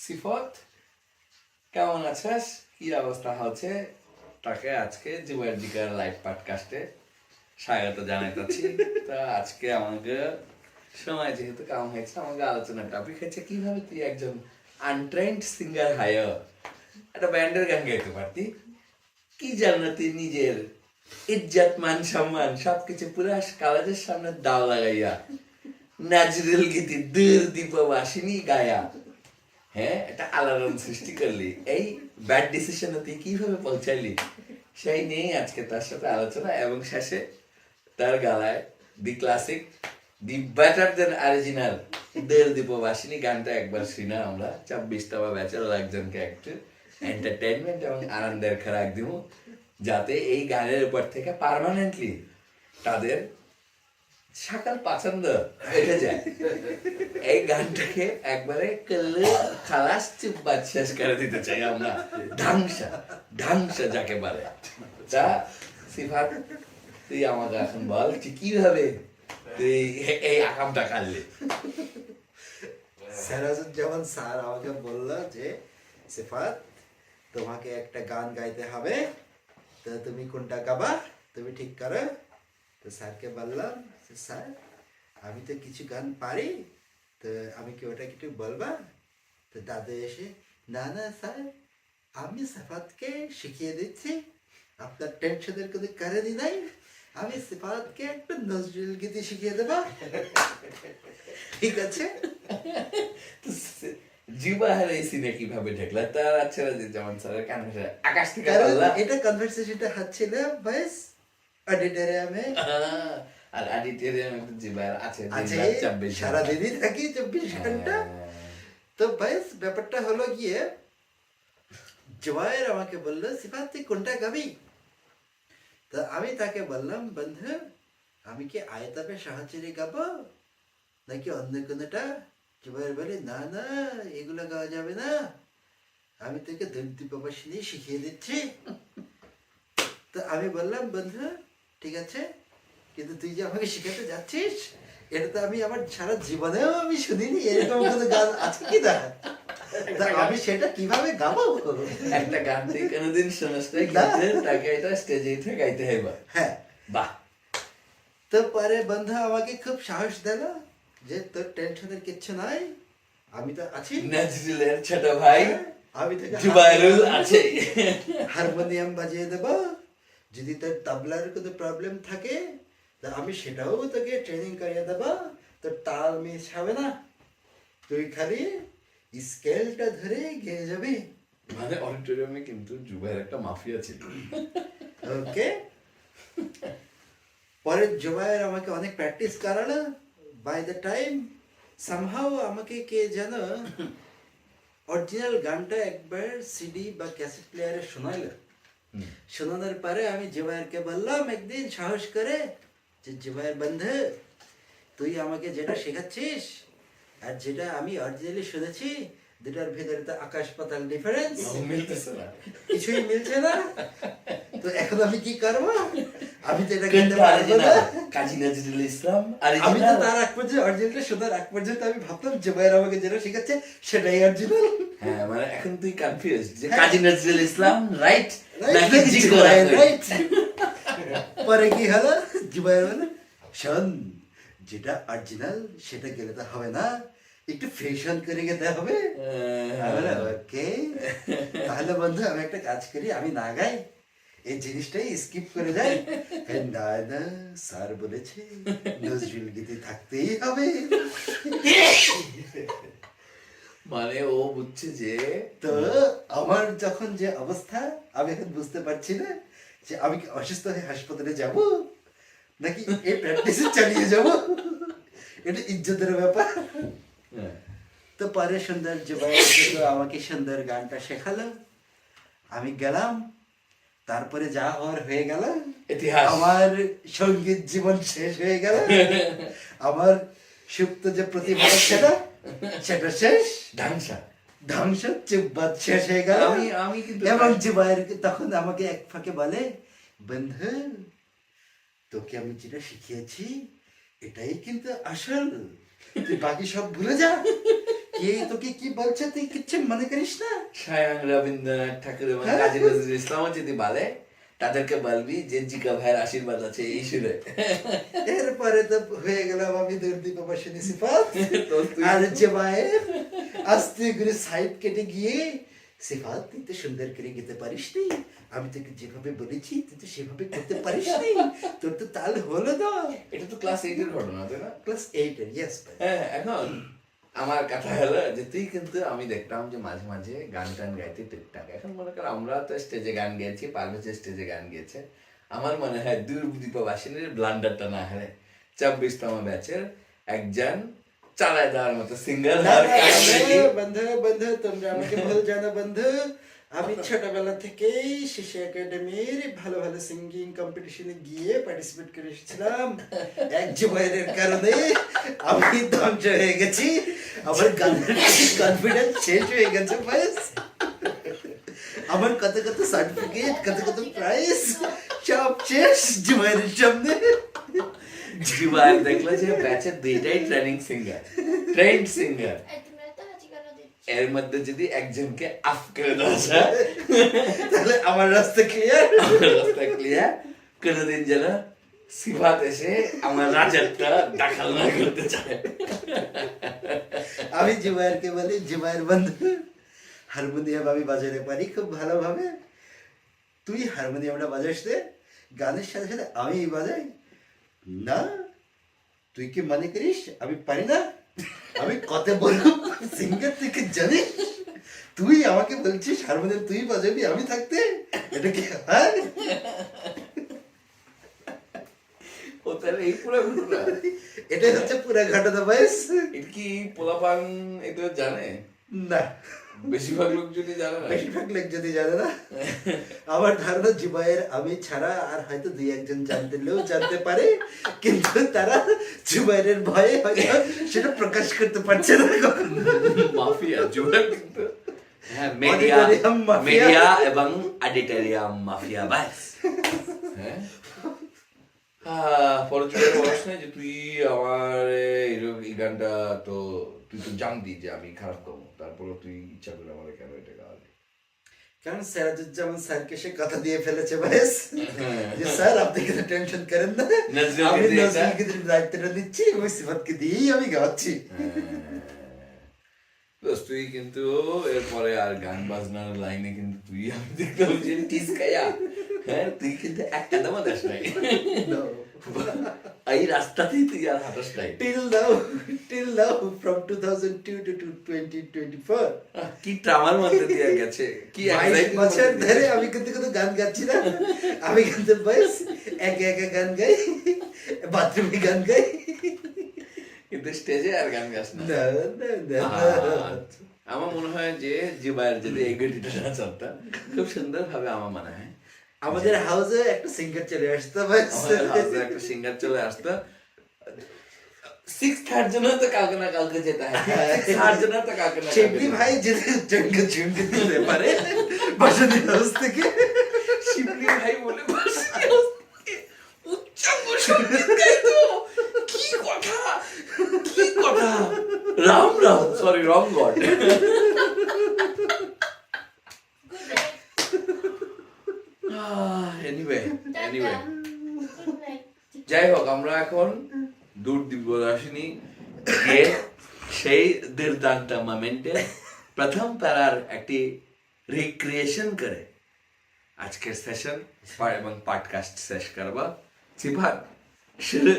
সিফত কেমন আছিস? কি অবস্থা হচ্ছে? তাকে আজকে জীবন দিকার লাইভ পডকাস্টে স্বাগত জানাইতেছি। তা আজকে আমাকে সময় যেহেতু কম হয়েছে, আমাকে আলোচনার টপিক হচ্ছে কিভাবে তুই একজন আনট্রেন্ড সিঙ্গার হায়ার একটা ব্যান্ডের গান গাইতে পারতি। কি জানো তুই নিজের ইজ্জত মান সম্মান সবকিছু পুরো কলেজের সামনে দাও লাগাইয়া ন্যাচুরাল গীতি দূর দীপবাসিনী গায়া, হ্যাঁ, এটা আলোড়ন সৃষ্টি করলি। এই ব্যাড ডিসিশনে তুই কিভাবে পৌঁছাইলি সেই নিয়েই আজকে তার সাথে আলোচনা, এবং শেষে তার গালায় দি ক্লাসিক দি বেটার দেন অরিজিনাল দের দীপবাসিনী গানটা একবার শুনে আমরা 24তম ব্যাচের একজনকে একটু এন্টারটেনমেন্ট এবং আনন্দের খোরাক দিব, যাতে এই গানের উপর থেকে পার্মানেন্টলি তাদের সকাল পছন্দ বেড়ে যায়। এই গানটাকে একবারে খালাস চুপবাদ শেষ করে দিতে চাই আমরা, ধ্বংসা যাকে বলে। তা সিফাত, তুই আমাকে এখন বল কিভাবে তুই এই আকামটা কাটলি। সিরাজুজ্জামান স্যার আমাকে বলল যে সিফাত, তোমাকে একটা গান গাইতে হবে, তো তুমি কোনটা গাবা তুমি ঠিক করো। তো স্যারকে বললাম, স্যার আমি তো কিছু গান পারি, তো আমি কি ওটা কিছু বলবা? তো দাদু এসে, না না স্যার, আমি সিফাতকে শিখিয়ে দিচ্ছি, আপনার টেনশনের কোনো কারণই নাই, আমি সিফাতকে একটা নজরুল গীতি শিখিয়ে দেবা, ঠিক আছে? জিবাহের এই সিনে কিভাবে ঢেকলা? তার আচ্ছা যেমন স্যারের কান আকাশ থেকে এটা কনভারসেশনটা হচ্ছিল বাস অডিটোরিয়ামে, আর অডিটোরিয়ামে তো জিবাহের আছে সারাদিনই থাকি 24 ঘন্টা। তো বাস ব্যাপারটা হলো গিয়ে, জোয়ার আমাকে বললো, সিফাত তুই কোনটা গাবি? তো আমি তাকে বললাম, বন্ধু আমি কি আয়তাপে সাহায্যে গাবো নাকি অন্য কোনোটা? জোয়ার বলে, না না এগুলো গাওয়া যাবে না, আমি তোকে দীপবাসিনী শিখিয়ে দিচ্ছি। তো আমি বললাম, বন্ধু ঠিক আছে, কিন্তু তুই যে আমাকে শিখাতে যাচ্ছিস এটা তো আমি আমার সারা জীবনেও আমি শুনিনি, এরকম কোনো গান আছে কি না? আমি সেটা কিভাবে গাবো? একটা গান তুই কোনোদিন শুনিস না, তাকে এটা স্টেজে উঠে গাইতে হবে। হ্যাঁ, বাহ। তো পরে বন্ধু আমাকে খুব সাহস দিল যে তোর টেনশনের কিচ্ছু নাই, আমি তো আছি, নজরুলের ছোট ভাই আমি তোকে জুবাইরুল আছে, হারমোনিয়াম বাজিয়ে দেবো, যদি তোর তবলার কোনো প্রবলেম থাকে তা আমি সেটাও তোকে ট্রেনিং করিয়ে দেবো, তোর তাল মিস হবে না, তুই খালি স্কেলটা ধরে গেয়ে যাবি। মানে অডিটোরিয়ামে কিন্তু জুবাইর একটা মাফিয়া ছিল। ওকে, পরে জুবাইর আমাকে অনেক প্র্যাকটিস করালো। বাই দ্য টাইম সামহাও আমাকে কে যেন অরিজিনাল গানটা একবার সিডি বা ক্যাসেট প্লেয়ারে শোনাইলো। শোনানোর পরে আমি জুবাইরকে বললাম একদিন সাহস করে যে, জুবাইর বন্ধু তুই আমাকে যেটা শেখাচ্ছিস আর যেটা আমি অরিজিনালি শুনেছি, দুটার ভিতরে তো আকাশ পাতাল ডিফারেন্স, মিলতেছে না, কিছুই মিলছে না, তো এখন আমি কি করবো? আমি তো এটা গাইতে পারবো না। কাজী নজরুল ইসলাম আর আমি তো তার আগ পর্যন্ত অরিজিনালটা শোনার আগ পর্যন্ত আমি ভাবতাম জুবাইর আমাকে যেটা শেখাচ্ছে সেটাই অরিজিনাল। হ্যাঁ, মানে এখন তুই কনফিউজ যে কাজী নজরুল ইসলাম রাইট নাকি নাকি জুবাইর রাইট। পরে কি হলো, জুবাইর বলে, শোন যেটা অরিজিনাল সেটা গেলে তো হবে না, একটু ফিউশন করে গেতে হবে। ওকে, তাহলে বন্ধু আমি একটা কাজ করি, আমি না গাই, এই জিনিসটাই স্কিপ করে যাই। না না স্যার বলেছে নজরুল গীতি থাকতেই হবে। মানে ও বুঝছে যে, তো আমার যখন যে অবস্থা, আমি এখন বুঝতে পারছি না যে আমি কি অসুস্থ হয়ে হাসপাতালে যাব নাকি এই প্র্যাকটিসে চালিয়ে যাব, এটা ইজ্জতের ব্যাপার। তো পরে সুন্দর জুবাইর আমাকে সুন্দর গানটা শেখালো, আমি গেলাম, তারপরে যা হওয়ার হয়ে গেল, আমার সঙ্গীত জীবন শেষ হয়ে গেল, আমার সুপ্ত যে প্রতিভা সেটা শেষ, ধ্বংস চুপবাদ শেষ হয়ে গেল। আমি কিন্তু এবং জুবাইর তখন আমাকে এক ফাঁকে বলে, বন্ধু তোকে আমি যেটা শিখিয়েছি এটাই কিন্তু আসল, তুই বাকি সব ভুলে যা, কে তোকে কি বলছে তুই কিচ্ছু মনে করিস না? স্বয়ং রবীন্দ্রনাথ ঠাকুর এবং কাজী নজরুল ইসলামও যদি বলে তাদেরকে বলবি যে জিকা ভাইয়ের আশীর্বাদ আছে এই সুরে। এরপরে তো হয়ে গেলাম আমি দুর্দীপ বাসিনী সিফাত আর জবায়ের আস্তে করে সাইড কেটে গিয়ে, সিফাত তুই তো সুন্দর করে গেতে পারিস নি, আমি তোকে যেভাবে বলেছি তুই তো সেভাবে করতে পারিস নি, তোর তো তাল হলো না। এটা তো ক্লাস 8 এর ঘটনা তাই না? ক্লাস 8 এর, ইয়েস ভাই। হ্যাঁ, এখন আমার কথা হলো যে তুই কিন্তু আমি দেখতাম যে মাঝে মাঝে গান টান গাইতে টুকটাক। এখন মনে কর আমরা তো স্টেজে গান গেয়েছি, পারভেজ স্টেজে গান গেয়েছে। আমার মনে হয় দূরদীপবাসিনীর ব্লান্ডারটা না হারে 24তম ব্যাচের একজন চালায় দেওয়ার মতো সিঙ্গার। বন্ধু বন্ধু তোমরা আমাকে ভুল জানো বন্ধু, আমি ছোটবেলা থেকেই শিশু একাডেমির ভালো ভালো সিঙ্গিং কম্পিটিশনে গিয়ে পার্টিসিপেট করে এসেছিলাম। এক জুবাইরের কারণে আমি ধ্বংস হয়ে গেছি, আমার গানের কনফিডেন্স শেষ হয়ে গেছে ব্যাস। আমার কত কত সার্টিফিকেট, কত কত প্রাইজ সব শেষ জুবাইরের সামনে। জীবায় দেখলো যে ব্যাচের দুইটাই ট্রেন্ড সিঙ্গার, এর মধ্যে যদি একজনকে আফ করে দেওয়া যায় তাহলে আমার রাস্তা ক্লিয়ার। কোনোদিন যেন সিফাত এসে আমার রাজারটা দাখাল না করতে চায়। আমি জুবাইরকে বলি, জুবাইর বন্ধু হারমোনিয়াম আমি বাজাতে পারি খুব ভালোভাবে, তুই হারমোনিয়ামটা বাজাস দে, গানের সাথে সাথে আমি বাজাই। না তুই কি মনে করিস আমি পারি না? আমি কত বড় সিঙ্গার তুই কি জানিস? তুই আমাকে বলছিস হারমোনিয়াম তুই বাজাবি আমি থাকতে, এটা কি হয়? ও তাহলে এই পুরো ঘটনা, এটাই হচ্ছে পুরো ঘটনা বয়স। এটা কি পোলাপান এটা জানে না, বেশিরভাগ লোক যদি জানে না, বেশিরভাগ লোক যদি জানে না। আমার ধারণা জুবাইর আমি ছাড়া আর হয়তো দুই একজন জানতে পারে, কিন্তু তারা জুবাইরের ভয়ে হয়তো সেটা প্রকাশ করতে পারছে না। মাফিয়া জুবাইর কিন্তু হ্যাঁ Auditorium mafia। মিডিয়া এবং অডিটোরিয়াম মাফিয়া বাস। হ্যাঁ পরচুরের বলছ না যে তুই আমার এই গানটা তো তুই তো জানতি যে আমি খারাপ করবো, তারপরে তুই ইচ্ছা করে আমার কেন এটা গাওয়ালি? কারণ সিরাজুজ্জামান স্যারকে সে কথা দিয়ে ফেলেছে ব্যাস, যে স্যার আপনি কোনো টেনশন করেন না, আমি নজরুলকে দায়িত্বটা দিচ্ছি, ওই সিফাতকে দিয়েই আমি গাওয়াচ্ছি। তুই কিন্তু এরপরে আর গান বাজনার লাইনে কিন্তু তুই আমি দেখলাম যে টিসকায়া, হ্যাঁ তুই কিন্তু একটা দামা দাস নাই এই রাস্তাতেই তুই আর হাঁটাস নাই till now from 2002 to 2024 কি ট্রামার মধ্যে দিয়ে গেছে, কি 22 বছর ধরে আমি কিন্তু কোনো গান গাচ্ছি না, আমি কিন্তু বাস একা একা গান গাই, বাথরুমে গান গাই, কিন্তু স্টেজে আর গান গাস না। আমার মনে হয় যে জিবাইর যদি এই গতিটা না চলতাম খুব সুন্দর ভাবে আমার মনে হয় আমাদের হাউসে একটা সিঙ্গার চলে আসতো, বাস একটা সিঙ্গার চলে আসতো। 6th জন্য তো কালকে না কালকে যেতে হয়, 6th জন্য তো কালকে না শিবলি ভাই যদি চমকে চমকে দিতে পারে বাসানি হাউস থেকে, শিবলি ভাই বলে বাসানি হাউস থেকে উচ্চ গাইতো, কি কথা Ram sorry wrong god. Anyway যাই হোক, আমরা এখন দূরদীপবাসিনী গিয়ে সেই দুর্দান্ত মোমেন্টে প্রথম প্যারার একটি রিক্রিয়েশন করে আজকের সেশন এবং পডকাস্ট শেষ করবা। সিফাত শুরু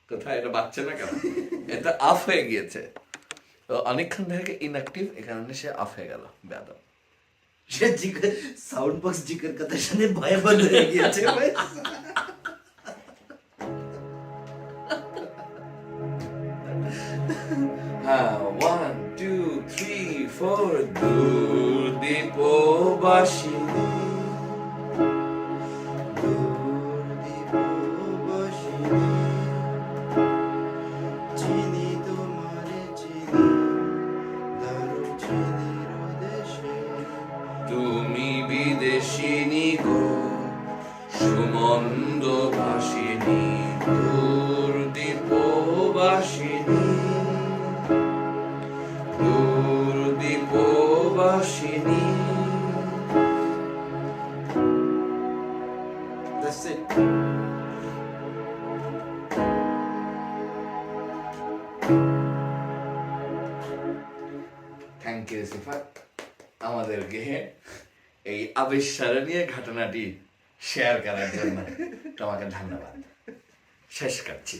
কোথায় এটা বাচ্চা না কেন, এটা অফ হয়ে গিয়েছে তো অনেকক্ষণ ধরে ইনঅ্যাক্টিভ, এখানে সে অফ হয়ে গেল বেয়াদব। সে সাউন্ড বক্স জিকের কথা শুনে ভয়ে বন্ধ হয়ে গিয়েছে। হ্যাঁ 1 2 3 4 দূরদীপবাসিনী তুমি বিদেশিনী গো সুমন্দ ভাসিনী দূরদীপ দীপবাসিনী দূর দীপবাসিনী। That's it. থ্যাংক ইউ সিফাত, আমাদেরকে এই আবিষ্কারণীয় ঘটনাটি শেয়ার করার জন্য তোমাকে ধন্যবাদ। শেষ করছি।